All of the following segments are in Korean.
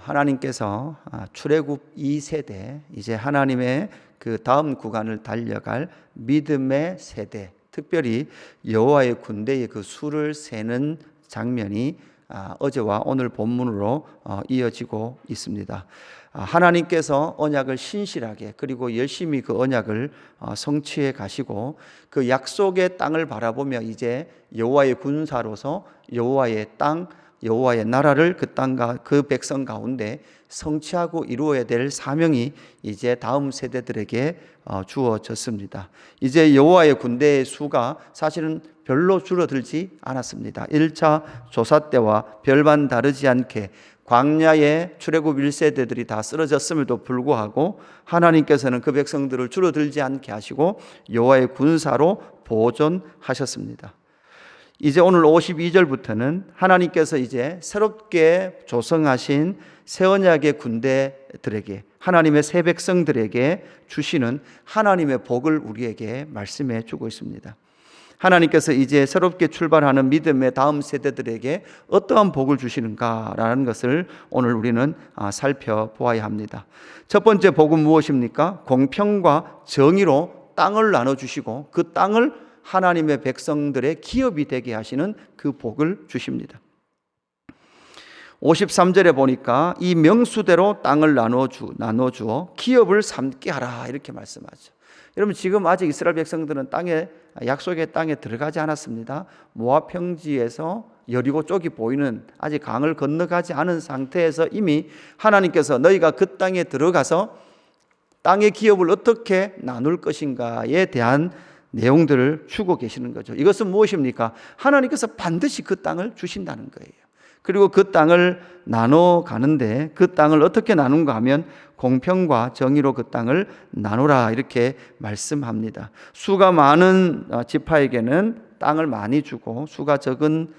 하나님께서 출애굽 2세대, 이제 하나님의 그 다음 구간을 달려갈 믿음의 세대, 특별히 여호와의 군대의 그 수를 세는 장면이 어제와 오늘 본문으로 이어지고 있습니다. 하나님께서 언약을 신실하게 그리고 열심히 그 언약을 성취해 가시고 그 약속의 땅을 바라보며 이제 여호와의 군사로서 여호와의 땅, 여호와의 나라를 그 땅과 그 백성 가운데 성취하고 이루어야 될 사명이 이제 다음 세대들에게 주어졌습니다. 이제 여호와의 군대의 수가 사실은 별로 줄어들지 않았습니다. 1차 조사 때와 별반 다르지 않게 광야의 출애굽 1세대들이 다 쓰러졌음에도 불구하고 하나님께서는 그 백성들을 줄어들지 않게 하시고 여호와의 군사로 보존하셨습니다. 이제 오늘 52절부터는 하나님께서 이제 새롭게 조성하신 새 언약의 군대들에게, 하나님의 새 백성들에게 주시는 하나님의 복을 우리에게 말씀해 주고 있습니다. 하나님께서 이제 새롭게 출발하는 믿음의 다음 세대들에게 어떠한 복을 주시는가라는 것을 오늘 우리는 살펴보아야 합니다. 첫 번째 복은 무엇입니까? 공평과 정의로 땅을 나눠주시고 그 땅을 하나님의 백성들의 기업이 되게 하시는 그 복을 주십니다. 53절에 보니까 이 명수대로 땅을 나눠주어 기업을 삼게 하라 이렇게 말씀하죠. 여러분, 지금 아직 이스라엘 백성들은 약속의 땅에 들어가지 않았습니다. 모압 평지에서 여리고 쪽이 보이는 아직 강을 건너가지 않은 상태에서 이미 하나님께서 너희가 그 땅에 들어가서 땅의 기업을 어떻게 나눌 것인가에 대한 내용들을 주고 계시는 거죠. 이것은 무엇입니까? 하나님께서 반드시 그 땅을 주신다는 거예요. 그리고 그 땅을 나눠 가는데 그 땅을 어떻게 나눈가 하면 공평과 정의로 그 땅을 나누라 이렇게 말씀합니다. 수가 많은 지파에게는 땅을 많이 주고 수가 적은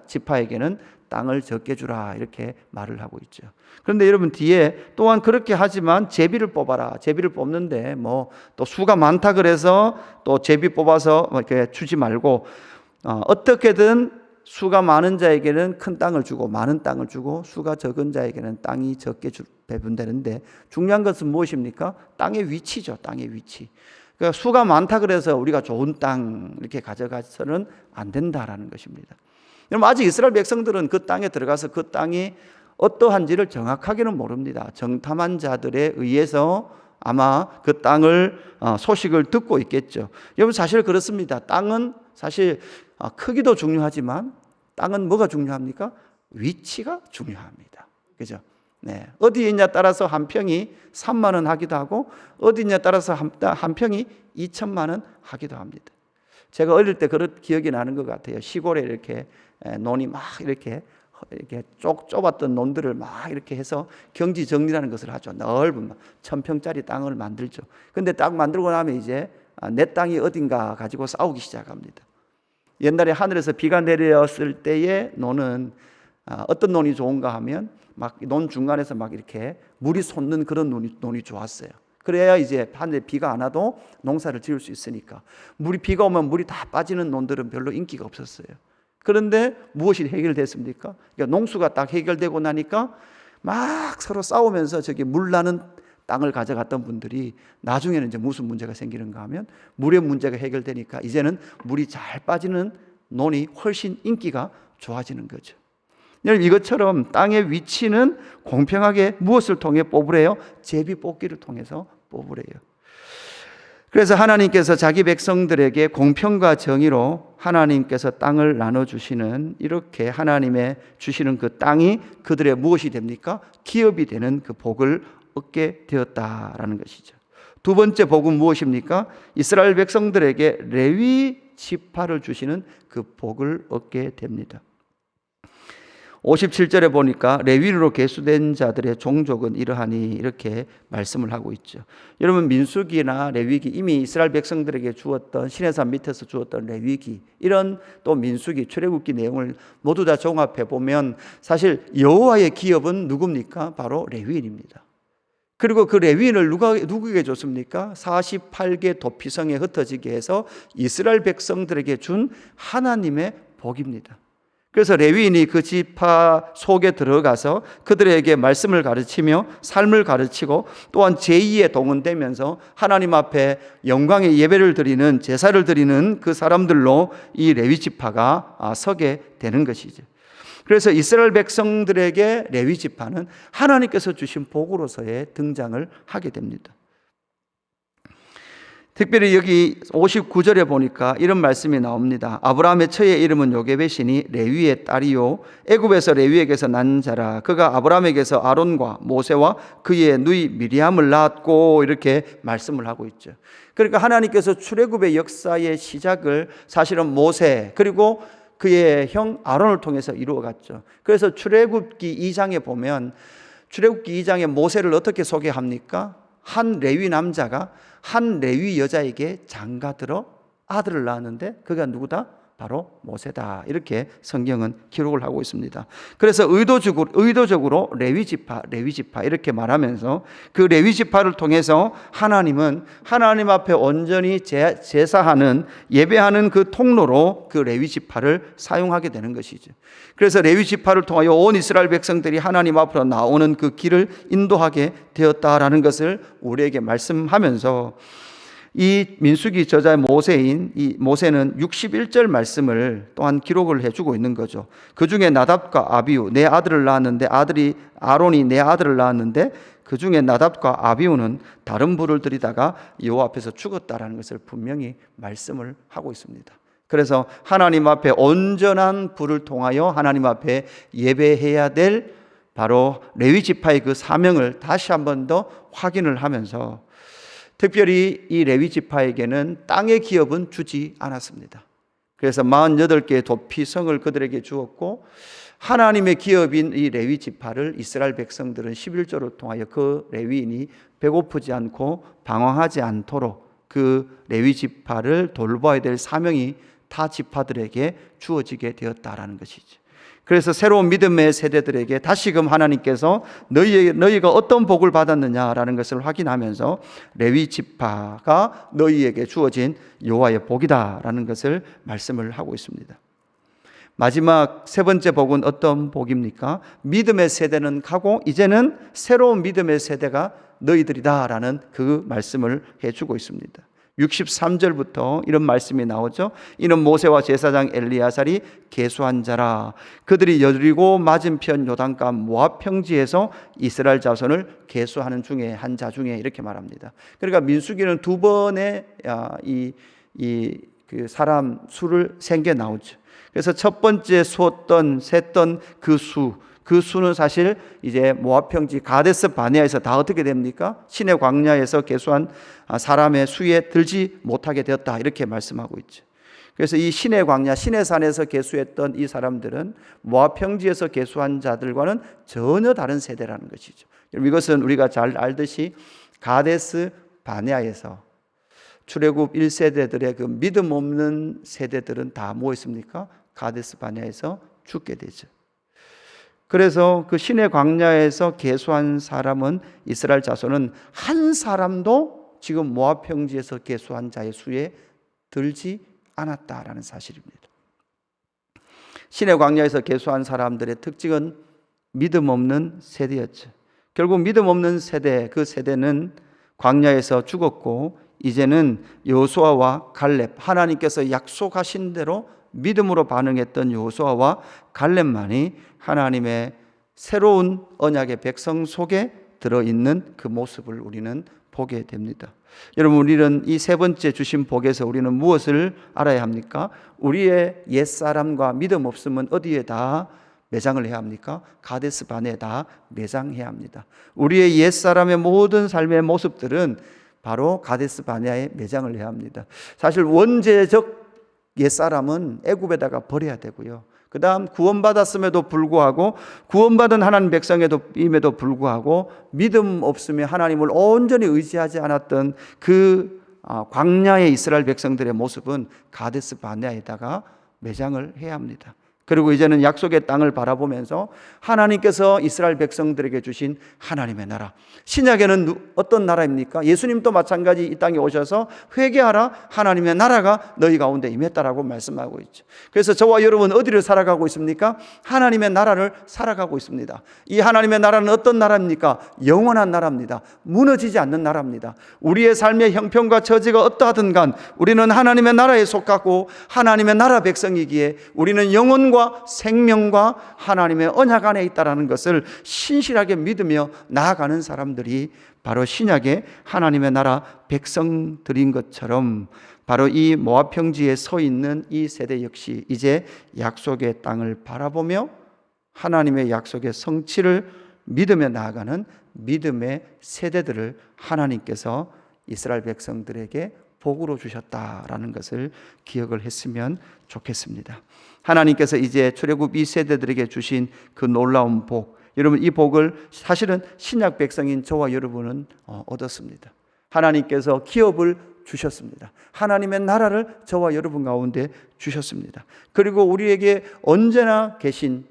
지파에게는 땅을 적게 주라 이렇게 말을 하고 있죠. 그런데 여러분, 뒤에 또한 그렇게 하지만 제비를 뽑아라. 제비를 뽑는데 또 수가 많다 그래서 또 제비 뽑아서 이렇게 주지 말고 어떻게든 수가 많은 자에게는 큰 땅을 주고 많은 땅을 주고 수가 적은 자에게는 땅이 적게 배분되는데 중요한 것은 무엇입니까? 땅의 위치죠. 땅의 위치. 그러니까 수가 많다 그래서 우리가 좋은 땅 이렇게 가져가서는 안 된다라는 것입니다. 여러분, 아직 이스라엘 백성들은 그 땅에 들어가서 그 땅이 어떠한지를 정확하게는 모릅니다. 정탐한 자들에 의해서 아마 그 땅을 소식을 듣고 있겠죠. 여러분, 사실 그렇습니다. 땅은 사실 크기도 중요하지만 땅은 뭐가 중요합니까? 위치가 중요합니다. 그죠? 네. 어디에 있냐 따라서 한 평이 3만 원 하기도 하고 어디 있냐 따라서 한 평이 2천만 원 하기도 합니다. 제가 어릴 때 그런 기억이 나는 것 같아요. 시골에 이렇게 논이 막 이렇게 좁았던 논들을 막 이렇게 해서 경지 정리라는 것을 하죠. 넓은 1000평짜리 땅을 만들죠. 근데 딱 만들고 나면 이제 내 땅이 어딘가 가지고 싸우기 시작합니다. 옛날에 하늘에서 비가 내렸을 때의 논은 어떤 논이 좋은가 하면 막 논 중간에서 막 이렇게 물이 솟는 그런 논이 좋았어요. 그래야 이제 하늘에 비가 안 와도 농사를 지을 수 있으니까. 비가 오면 물이 다 빠지는 논들은 별로 인기가 없었어요. 그런데 무엇이 해결됐습니까? 그러니까 농수가 딱 해결되고 나니까 막 서로 싸우면서 저기 물 나는 땅을 가져갔던 분들이 나중에는 이제 무슨 문제가 생기는가 하면 물의 문제가 해결되니까 이제는 물이 잘 빠지는 논이 훨씬 인기가 좋아지는 거죠. 이것처럼 땅의 위치는 공평하게 무엇을 통해 뽑으래요? 제비 뽑기를 통해서 뽑으래요. 그래서 하나님께서 자기 백성들에게 공평과 정의로 하나님께서 땅을 나눠주시는, 이렇게 하나님의 주시는 그 땅이 그들의 무엇이 됩니까? 기업이 되는 그 복을 얻게 되었다라는 것이죠. 두 번째 복은 무엇입니까? 이스라엘 백성들에게 레위 지파를 주시는 그 복을 얻게 됩니다. 57절에 보니까 레위로 계수된 자들의 종족은 이러하니 이렇게 말씀을 하고 있죠. 여러분, 민수기나 레위기, 이미 이스라엘 백성들에게 주었던 시내산 밑에서 주었던 레위기, 이런 또 민수기, 출애굽기 내용을 모두 다 종합해 보면 사실 여호와의 기업은 누굽니까? 바로 레위인입니다. 그리고 그 레위인을 누구에게 줬습니까? 48개 도피성에 흩어지게 해서 이스라엘 백성들에게 준 하나님의 복입니다. 그래서 레위인이 그 지파 속에 들어가서 그들에게 말씀을 가르치며 삶을 가르치고 또한 제2에 동원되면서 하나님 앞에 영광의 예배를 드리는, 제사를 드리는 그 사람들로 이 레위 지파가 서게 되는 것이죠. 그래서 이스라엘 백성들에게 레위 지파는 하나님께서 주신 복으로서의 등장을 하게 됩니다. 특별히 여기 59절에 보니까 이런 말씀이 나옵니다. 아브라함의 처의 이름은 요게벳이니 레위의 딸이요 애굽에서 레위에게서 난 자라. 그가 아브라함에게서 아론과 모세와 그의 누이 미리암을 낳았고, 이렇게 말씀을 하고 있죠. 그러니까 하나님께서 출애굽의 역사의 시작을 사실은 모세 그리고 그의 형 아론을 통해서 이루어갔죠. 그래서 출애굽기 2장에 보면 출애굽기 2장에 모세를 어떻게 소개합니까? 한 레위 남자가 한 레위 여자에게 장가들어 아들을 낳았는데 그가 누구다? 바로 모세다. 이렇게 성경은 기록을 하고 있습니다. 그래서 의도적으로 레위 지파 이렇게 말하면서 그 레위 지파를 통해서 하나님은 하나님 앞에 온전히 제사하는, 예배하는 그 통로로 그 레위 지파를 사용하게 되는 것이죠. 그래서 레위 지파를 통하여 온 이스라엘 백성들이 하나님 앞으로 나오는 그 길을 인도하게 되었다라는 것을 우리에게 말씀하면서, 이 민수기 저자의 모세인 이 모세는 61절 말씀을 또한 기록을 해주고 있는 거죠. 그 중에 나답과 아비우 내 아들을 낳았는데, 아론이 내 아들을 낳았는데 그 중에 나답과 아비우는 다른 불을 들이다가 여호와 앞에서 죽었다라는 것을 분명히 말씀을 하고 있습니다. 그래서 하나님 앞에 온전한 불을 통하여 하나님 앞에 예배해야 될 바로 레위 지파의 그 사명을 다시 한 번 더 확인을 하면서, 특별히 이 레위 지파에게는 땅의 기업은 주지 않았습니다. 그래서 48개의 도피성을 그들에게 주었고, 하나님의 기업인 이 레위 지파를 이스라엘 백성들은 11조를 통하여 그 레위인이 배고프지 않고 방황하지 않도록 그 레위 지파를 돌봐야 될 사명이 타 지파들에게 주어지게 되었다라는 것이죠. 그래서 새로운 믿음의 세대들에게 다시금 하나님께서 너희가 어떤 복을 받았느냐라는 것을 확인하면서 레위 지파가 너희에게 주어진 여호와의 복이다라는 것을 말씀을 하고 있습니다. 마지막 세 번째 복은 어떤 복입니까? 믿음의 세대는 가고 이제는 새로운 믿음의 세대가 너희들이다라는 그 말씀을 해주고 있습니다. 63절부터 이런 말씀이 나오죠. 이는 모세와 제사장 엘리야살이 계수한 자라. 그들이 여리고 맞은편 요단강 모압 평지에서 이스라엘 자손을 계수하는 중에 한 자 중에, 이렇게 말합니다. 그러니까 민수기는 두 번의 그 사람 수를 생겨 나오죠. 그래서 첫 번째 셌던 그 수는 사실 이제 모압 평지 가데스 바네아에서 다 어떻게 됩니까? 신의 광야에서 계수한 사람의 수에 들지 못하게 되었다, 이렇게 말씀하고 있죠. 그래서 이 신의 광야, 신의 산에서 계수했던 이 사람들은 모압 평지에서 계수한 자들과는 전혀 다른 세대라는 것이죠. 이것은 우리가 잘 알듯이 가데스 바네아에서 출애굽 1세대들의 그 믿음 없는 세대들은 다 뭐 했습니까? 가데스 바네아에서 죽게 되죠. 그래서 그 신의 광야에서 계수한 사람은, 이스라엘 자손은 한 사람도 지금 모압 평지에서 계수한 자의 수에 들지 않았다라는 사실입니다. 신의 광야에서 계수한 사람들의 특징은 믿음 없는 세대였죠. 결국 믿음 없는 세대, 그 세대는 광야에서 죽었고, 이제는 여호수아와 갈렙, 하나님께서 약속하신 대로 믿음으로 반응했던 여호수아와 갈렙만이 하나님의 새로운 언약의 백성 속에 들어있는 그 모습을 우리는 보게 됩니다. 여러분, 우리는 이 세 번째 주신 복에서 우리는 무엇을 알아야 합니까? 우리의 옛사람과 믿음 없음은 어디에다 매장을 해야 합니까? 가데스 바네에다 매장해야 합니다. 우리의 옛사람의 모든 삶의 모습들은 바로 가데스 바네아에 매장을 해야 합니다. 사실 원죄적 옛사람은 애굽에다가 버려야 되고요. 그 다음 구원받았음에도 불구하고, 구원받은 하나님 백성임에도 불구하고 믿음 없으며 하나님을 온전히 의지하지 않았던 그 광야의 이스라엘 백성들의 모습은 가데스 바네아에다가 매장을 해야 합니다. 그리고 이제는 약속의 땅을 바라보면서 하나님께서 이스라엘 백성들에게 주신 하나님의 나라, 신약에는 어떤 나라입니까? 예수님도 마찬가지 이 땅에 오셔서 회개하라, 하나님의 나라가 너희 가운데 임했다라고 말씀하고 있죠. 그래서 저와 여러분 어디를 살아가고 있습니까? 하나님의 나라를 살아가고 있습니다. 이 하나님의 나라는 어떤 나라입니까? 영원한 나라입니다. 무너지지 않는 나라입니다. 우리의 삶의 형편과 처지가 어떠하든 간 우리는 하나님의 나라에 속하고 하나님의 나라 백성이기에 우리는 영혼과 생명과 하나님의 언약 안에 있다는 것을 신실하게 믿으며 나아가는 사람들이 바로 신약의 하나님의 나라 백성들인 것처럼 바로 이 모압 평지에 서 있는 이 세대 역시 이제 약속의 땅을 바라보며 하나님의 약속의 성취를 믿으며 나아가는 믿음의 세대들을 하나님께서 이스라엘 백성들에게 복으로 주셨다라는 것을 기억을 했으면 좋겠습니다. 하나님께서 이제 출애굽 이 세대들에게 주신 그 놀라운 복, 여러분 이 복을 사실은 신약 백성인 저와 여러분은 얻었습니다. 하나님께서 기업을 주셨습니다. 하나님의 나라를 저와 여러분 가운데 주셨습니다. 그리고 우리에게 언제나 계신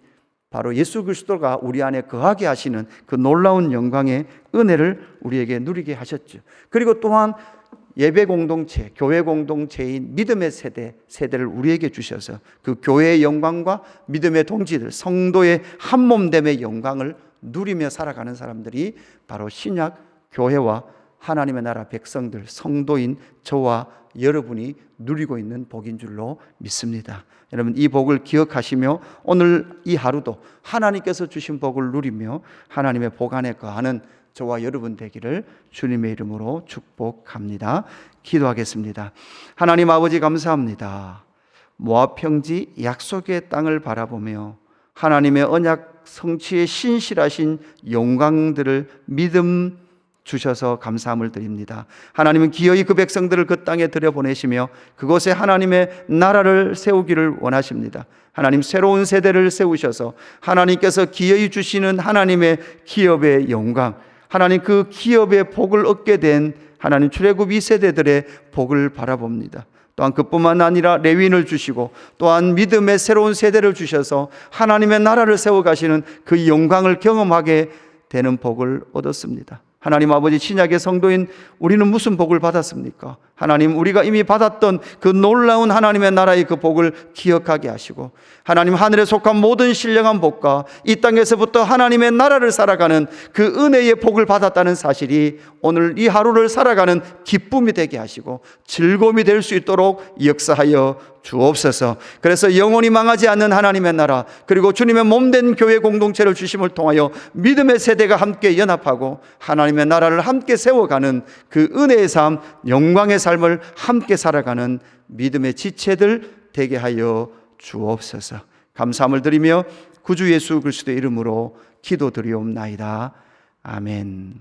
바로 예수 그리스도가 우리 안에 거하게 하시는 그 놀라운 영광의 은혜를 우리에게 누리게 하셨죠. 그리고 또한 예배 공동체, 교회 공동체인 믿음의 세대를 우리에게 주셔서 그 교회의 영광과 믿음의 동지들, 성도의 한몸됨의 영광을 누리며 살아가는 사람들이 바로 신약 교회와 하나님의 나라 백성들, 성도인 저와 여러분이 누리고 있는 복인 줄로 믿습니다. 여러분 이 복을 기억하시며 오늘 이 하루도 하나님께서 주신 복을 누리며 하나님의 복 안에 거하는 저와 여러분 되기를 주님의 이름으로 축복합니다. 기도하겠습니다. 하나님 아버지 감사합니다. 모압 평지 약속의 땅을 바라보며 하나님의 언약 성취에 신실하신 영광들을 믿음 주셔서 감사함을 드립니다. 하나님은 기어이 그 백성들을 그 땅에 들여보내시며 그곳에 하나님의 나라를 세우기를 원하십니다. 하나님 새로운 세대를 세우셔서 하나님께서 기어이 주시는 하나님의 기업의 영광, 하나님 그 기업의 복을 얻게 된 하나님 출애굽 2세대들의 복을 바라봅니다. 또한 그뿐만 아니라 레위인을 주시고 또한 믿음의 새로운 세대를 주셔서 하나님의 나라를 세워가시는 그 영광을 경험하게 되는 복을 얻었습니다. 하나님 아버지 신약의 성도인 우리는 무슨 복을 받았습니까? 하나님 우리가 이미 받았던 그 놀라운 하나님의 나라의 그 복을 기억하게 하시고 하나님 하늘에 속한 모든 신령한 복과 이 땅에서부터 하나님의 나라를 살아가는 그 은혜의 복을 받았다는 사실이 오늘 이 하루를 살아가는 기쁨이 되게 하시고 즐거움이 될 수 있도록 역사하여 주옵소서. 그래서 영원히 망하지 않는 하나님의 나라 그리고 주님의 몸된 교회 공동체를 주심을 통하여 믿음의 세대가 함께 연합하고 하나님의 나라를 함께 세워가는 그 은혜의 삶, 영광의 삶을 함께 살아가는 믿음의 지체들 되게 하여 주옵소서. 감사함을 드리며 구주 예수 그리스도의 이름으로 기도드리옵나이다. 아멘.